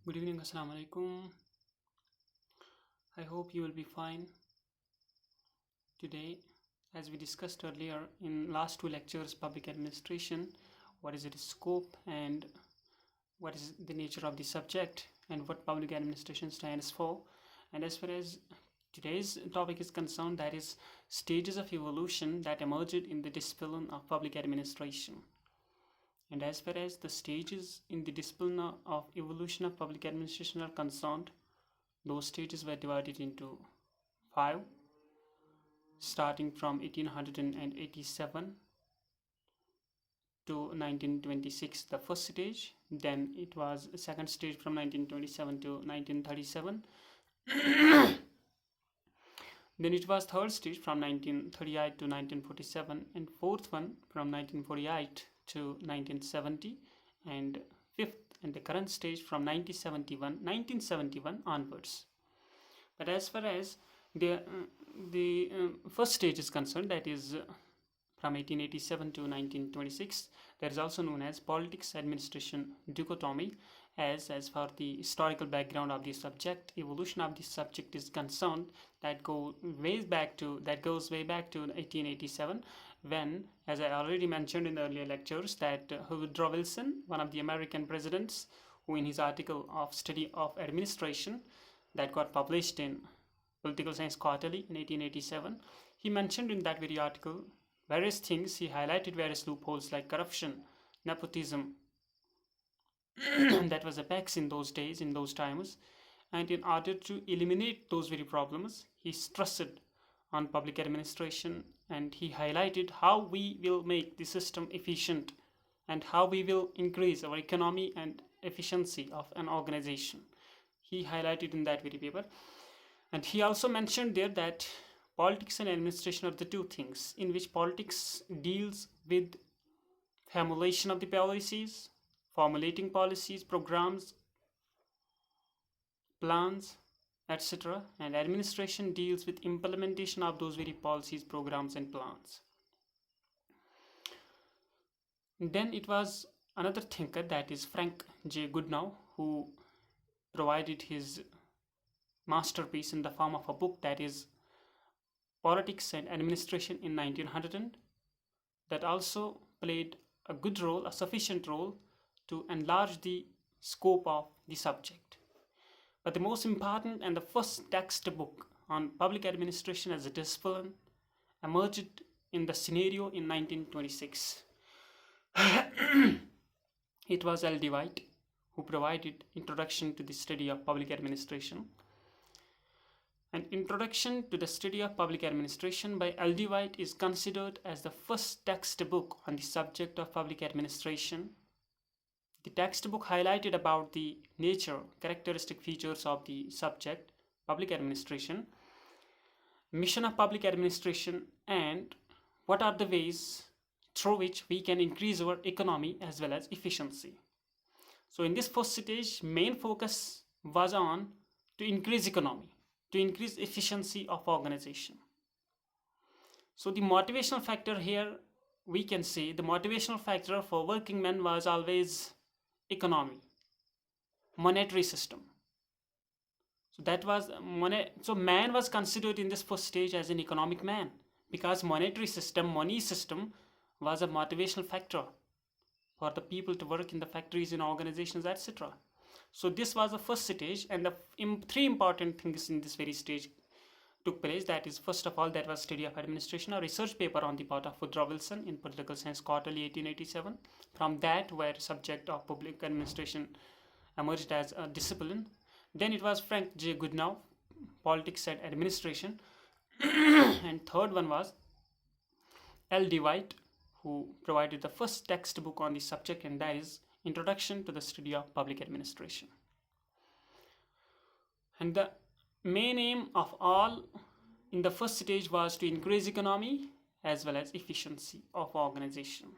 Good evening, Assalamu alaikum. I hope you will be fine today. As we discussed earlier in last two lectures, public administration, what is its scope and what is the nature of the subject and what public administration stands for. And as far as today's topic is concerned, that is stages of evolution that emerged in the discipline of public administration. And as far as the stages in the discipline of evolution of public administration are concerned, those stages were divided into 5, starting from 1887 to 1926, the first stage. Then it was the second stage from 1927 to 1937. Then it was third stage from 1938 to 1947, and fourth one from 1948 to 1970, and fifth and the current stage from 1971 onwards. But as far as the first stage is concerned, that is from 1887 to 1926, that is also known as politics administration dichotomy. As for the historical background of the subject, evolution of the subject is concerned, that goes way back to 1887, when, as I already mentioned in the earlier lectures, that Woodrow Wilson, one of the American presidents, who in his article of study of administration that got published in Political Science Quarterly in 1887, he mentioned in that very article various things. He highlighted various loopholes like corruption, nepotism, that was apex in those days, in those times. And in order to eliminate those very problems, he stressed on public administration, and he highlighted how we will make the system efficient and how we will increase our economy and efficiency of an organization. He highlighted in that very paper. And he also mentioned there that politics and administration are the two things in which politics deals with formulation of the policies, formulating policies, programs, plans, etc., and administration deals with implementation of those very policies, programs, and plans. Then it was another thinker, that is Frank J. Goodnow, who provided his masterpiece in the form of a book, that is Politics and Administration in 1900, that also played a good role, a sufficient role to enlarge the scope of the subject. But the most important and the first textbook on public administration as a discipline emerged in the scenario in 1926. It was L.D. White who provided Introduction to the Study of Public Administration. An Introduction to the Study of Public Administration by L.D. White is considered as the first textbook on the subject of public administration. The textbook highlighted about the nature, characteristic features of the subject, public administration, mission of public administration, and what are the ways through which we can increase our economy as well as efficiency. So in this first stage, main focus was on to increase economy, to increase efficiency of organization. So the motivational factor here, we can say the motivational factor for working men was always economy, monetary system. So that was so man was considered in this first stage as an economic man, because monetary system, money system, was a motivational factor for the people to work in the factories, in organizations, etc. So this was the first stage, and the three important things in this very stage took place. That is, first of all, that was study of administration, a research paper on the part of Woodrow Wilson in Political Science Quarterly 1887. From that, where subject of public administration emerged as a discipline. Then it was Frank J. Goodnow, Politics and Administration. And third one was L.D. White, who provided the first textbook on the subject, and that is Introduction to the Study of Public Administration. And the main aim of all in the first stage was to increase economy as well as efficiency of organization.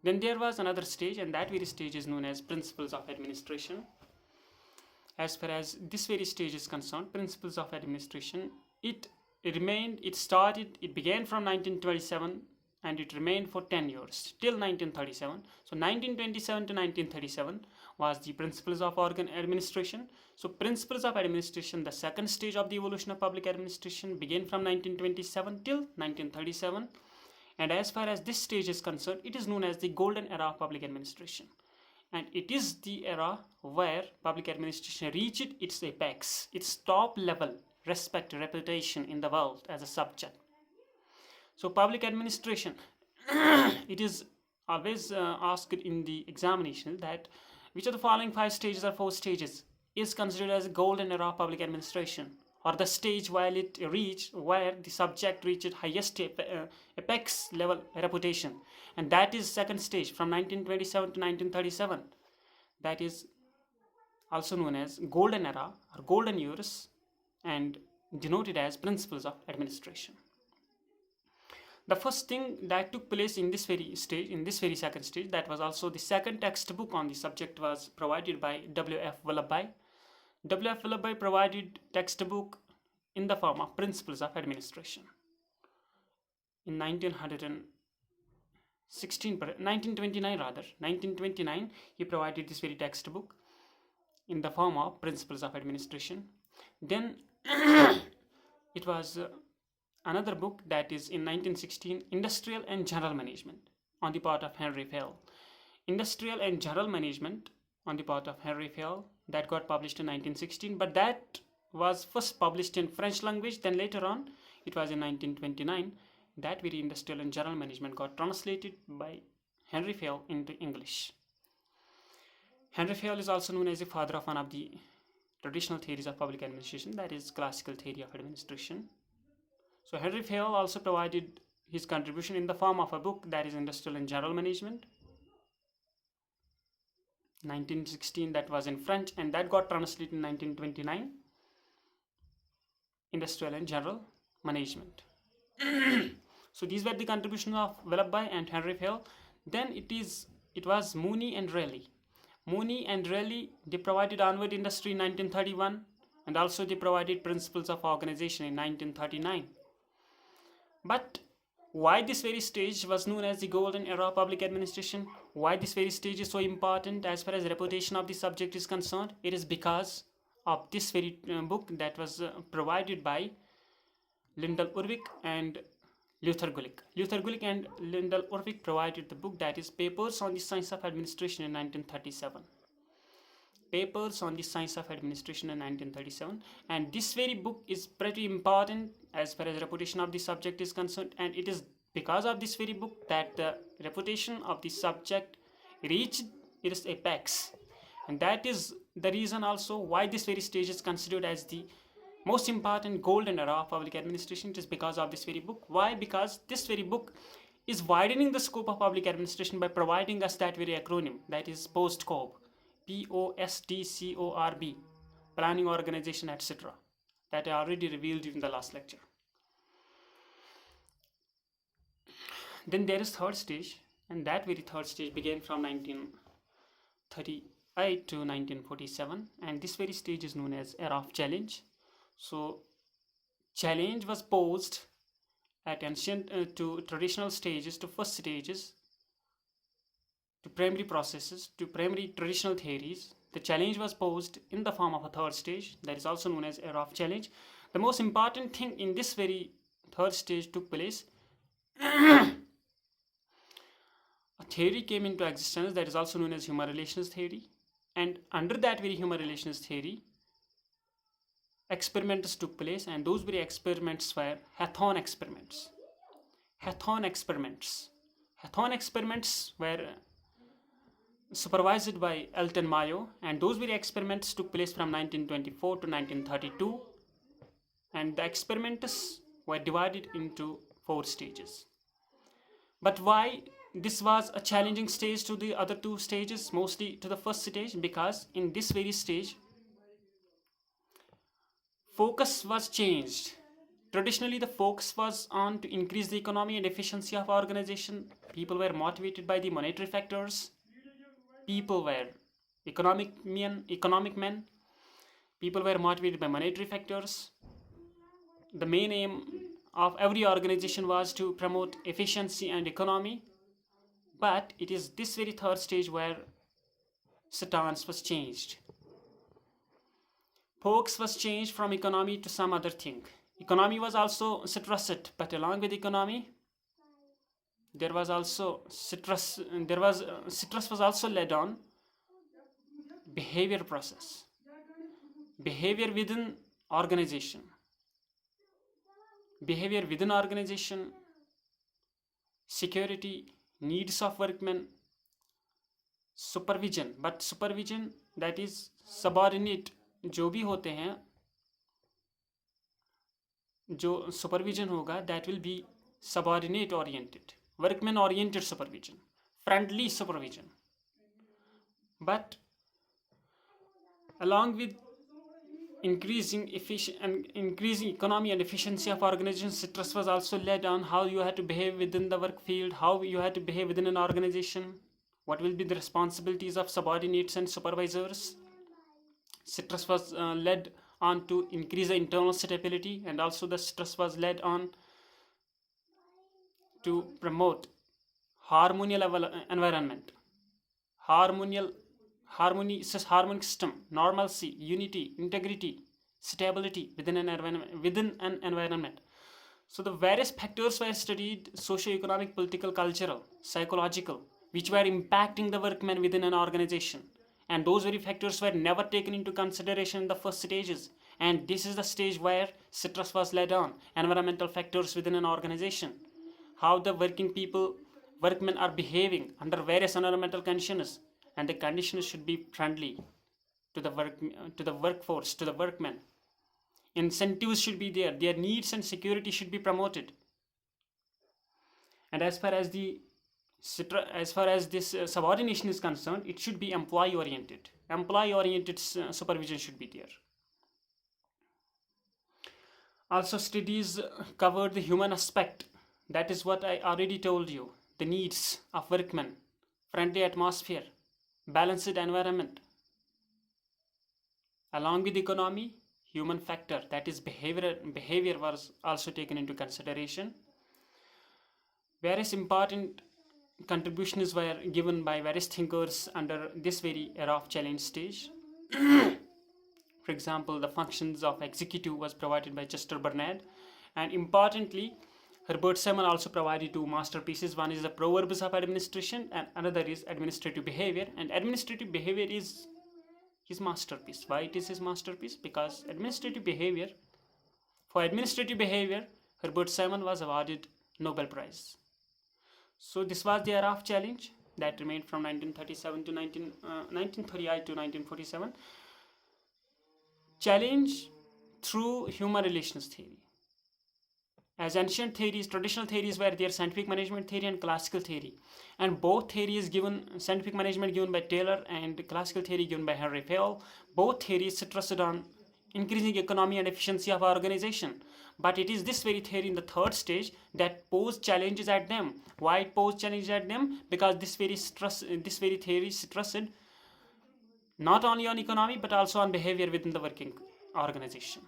Then there was another stage, and that very stage is known as Principles of Administration. As far as this very stage is concerned, Principles of Administration, it began from 1927 and it remained for 10 years till 1937. So 1927 to 1937 was the principles of organ administration. So principles of administration, the second stage of the evolution of public administration, began from 1927 till 1937. And as far as this stage is concerned, it is known as the golden era of public administration. And it is the era where public administration reached its apex, its top level respect, reputation in the world as a subject. So public administration, it is always asked in the examination that which of the following 5 stages or 4 stages is considered as a golden era of public administration, or the stage while it reached where the subject reached highest apex level reputation. And that is second stage from 1927 to 1937. That is also known as golden era or golden years and denoted as principles of administration. The first thing that took place in this very stage, in this very second stage, that was also the second textbook on the subject, was provided by W.F. Vallabhbhai. W.F. Vallabhbhai provided textbook in the form of principles of administration. In 1929, he provided this very textbook in the form of principles of administration. Then it was another book, that is in 1916, Industrial and General Management on the part of Henry Fell. Industrial and General Management on the part of Henry Fell, that got published in 1916, but that was first published in French language. Then later on, it was in 1929, that very Industrial and General Management got translated by Henry Fell into English. Henry Fell is also known as the father of one of the traditional theories of public administration, that is classical theory of administration. So Henry Fell also provided his contribution in the form of a book, that is Industrial and General Management, 1916, that was in French, and that got translated in 1929, Industrial and General Management. So these were the contributions of Vallabhbhai and Henry Fell. Then it was Mooney and Raleigh. Mooney and Raleigh, they provided onward industry in 1931, and also they provided principles of organization in 1939. But why this very stage was known as the golden era of public administration? Why this very stage is so important as far as reputation of the subject is concerned? It is because of this very book that was provided by Lyndall Urwick and Luther Gulick. Luther Gulick and Lyndall Urwick provided the book, that is Papers on the Science of Administration in 1937. Papers on the Science of Administration in 1937. And this very book is pretty important as far as reputation of the subject is concerned, and it is because of this very book that the reputation of the subject reached its apex. And that is the reason also why this very stage is considered as the most important golden era of public administration. It is because of this very book. Why? Because this very book is widening the scope of public administration by providing us that very acronym, that is POSTCORB, POSTCORB, planning, organization, etc., that I already revealed in the last lecture. Then there is third stage, and that very third stage began from 1938 to 1947, and this very stage is known as era of challenge. So challenge was posed at ancient to traditional stages, to first stages, to primary processes, to primary traditional theories. The challenge was posed in the form of a third stage, that is also known as era of challenge. The most important thing in this very third stage took place. A theory came into existence that is also known as human relations theory, and under that very human relations theory, experiments took place, and those very experiments were Hathorne experiments. Hathorne experiments were supervised by Elton Mayo, and those very experiments took place from 1924 to 1932, and the experiments were divided into 4 stages. But why this was a challenging stage to the other 2 stages, mostly to the first stage? Because in this very stage, focus was changed. Traditionally, the focus was on to increase the economy and efficiency of organization. People were motivated by the monetary factors. People were economic men. People were motivated by monetary factors. The main aim of every organization was to promote efficiency and economy. But it is this very third stage where stance was changed. Focus was changed from economy to some other thing. Economy was also stressed, but along with economy, there was also stress. Stress was also led on behavior process, behavior within organization, security, needs of workmen, supervision. But supervision, that is subordinate, जो भी होते हैं, जो supervision होगा, that will be subordinate oriented, workman oriented supervision, friendly supervision. But along with increasing economy and efficiency of organization, stress was also led on how you had to behave within the work field, how you had to behave within an organization, what will be the responsibilities of subordinates and supervisors. Stress was led on to increase the internal stability, and also the stress was led on to promote harmonious environment, harmonic system, normalcy, unity, integrity, stability within an environment. So the various factors were studied: socio-economic, political, cultural, psychological, which were impacting the workmen within an organization. And those very factors were never taken into consideration in the first stages. And this is the stage where stress was led on: environmental factors within an organization, how the workmen are behaving under various environmental conditions, and the conditions should be friendly to the workforce, to the workmen. Incentives should be there, their needs and security should be promoted. And as far as this subordination is concerned, it should be employee oriented. Supervision should be there. Also, studies covered the human aspect. That is what I already told you: the needs of workmen, friendly atmosphere, balanced environment. Along with economy, human factor, that is behavior was also taken into consideration. Various important contributions were given by various thinkers under this very era of challenge stage. For example, the functions of executive was provided by Chester Bernard, and importantly, Herbert Simon also provided two masterpieces. One is the Proverbs of Administration, and another is Administrative Behavior. And administrative behavior is his masterpiece. Why it is his masterpiece? Because for administrative behavior, Herbert Simon was awarded Nobel Prize. So this was the era of challenge that remained from 1938 to 1947. Challenge through human relations theory. As ancient theories, traditional theories were there: scientific management theory and classical theory. And both theories given, scientific management given by Taylor and classical theory given by Henry Fayol, both theories stressed on increasing economy and efficiency of organization. But it is this very theory in the third stage that posed challenges at them. Why it posed challenges at them? Because this very theory stressed not only on economy but also on behavior within the working organization,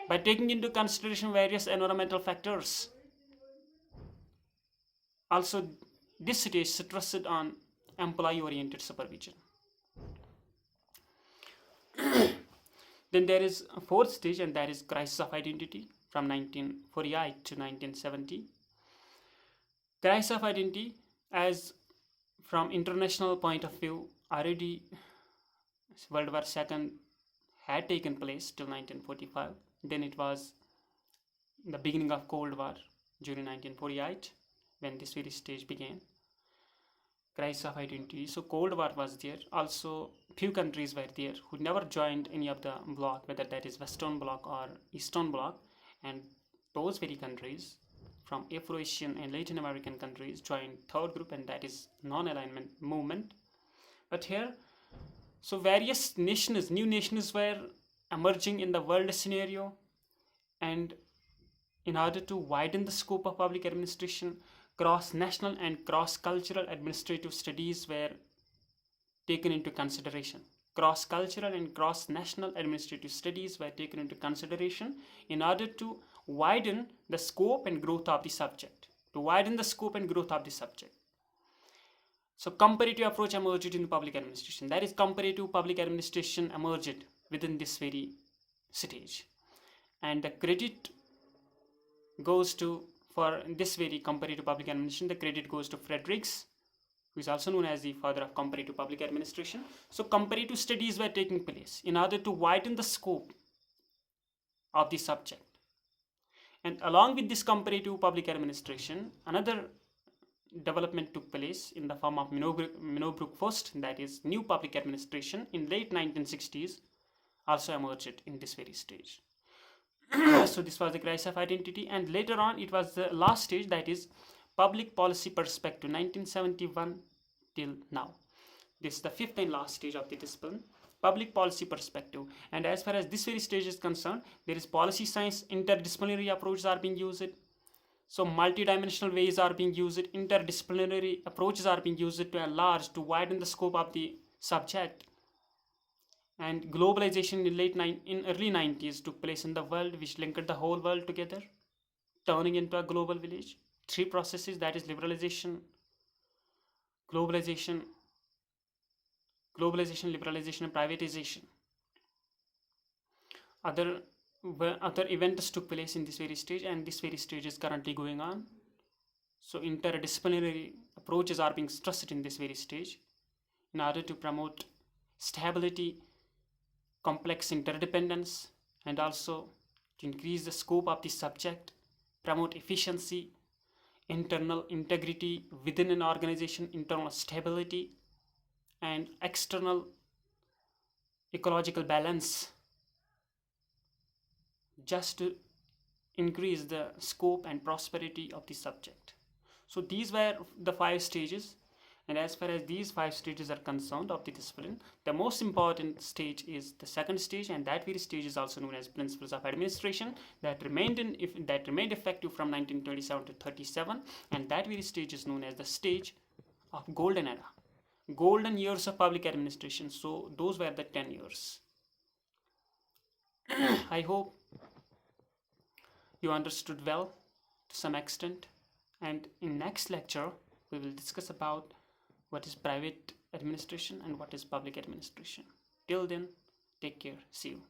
by taking into consideration various environmental factors. Also, this stage stressed on employee-oriented supervision. Then there is a fourth stage, and that is crisis of identity from 1948 to 1970. Crisis of identity, as from international point of view, already World War II had taken place till 1945. Then it was the beginning of Cold War during 1948 when this very stage began. Crisis of identity. So Cold War was there. Also, few countries were there who never joined any of the bloc, whether that is Western Bloc or Eastern Bloc, and those very countries from Afro-Asian and Latin American countries joined third group, and that is non-alignment movement. But here, so various nations, new nations were emerging in the world scenario, and in order to widen the scope of public administration, cross-national and cross-cultural administrative studies were taken into consideration. Cross-cultural and cross-national administrative studies were taken into consideration in order to widen the scope and growth of the subject. So comparative approach emerged in public administration. That is, comparative public administration emerged within this very stage. And the credit goes to, for this very comparative public administration, the credit goes to Fredericks, who is also known as the father of comparative public administration. So comparative studies were taking place in order to widen the scope of the subject. And along with this comparative public administration, another development took place in the form of Minobrook first, that is new public administration in late 1960s, also emerged in this very stage. So this was the crisis of identity, and later on it was the last stage, that is public policy perspective, 1971 till now. This is the fifth and last stage of the discipline, public policy perspective. And as far as this very stage is concerned, there is policy science, interdisciplinary approaches are being used. So multidimensional ways are being used, interdisciplinary approaches are being used to enlarge, to widen the scope of the subject. And globalization in early 90s took place in the world, which linked the whole world together, turning into a global village. Three processes, that is liberalization, liberalization, and privatization. Other events took place in this very stage, and this very stage is currently going on. So interdisciplinary approaches are being stressed in this very stage in order to promote stability, complex interdependence, and also to increase the scope of the subject, promote efficiency, internal integrity within an organization, internal stability, and external ecological balance, just to increase the scope and prosperity of the subject. So these were the 5 stages. And as far as these 5 stages are concerned of the discipline, the most important stage is the second stage, and that very stage is also known as principles of administration, that remained effective from 1927 to 37, and that very stage is known as the stage of golden era, golden years of public administration. So those were the 10 years. I hope you understood well to some extent, and in next lecture we will discuss about what is private administration and what is public administration. Till then, take care. See you.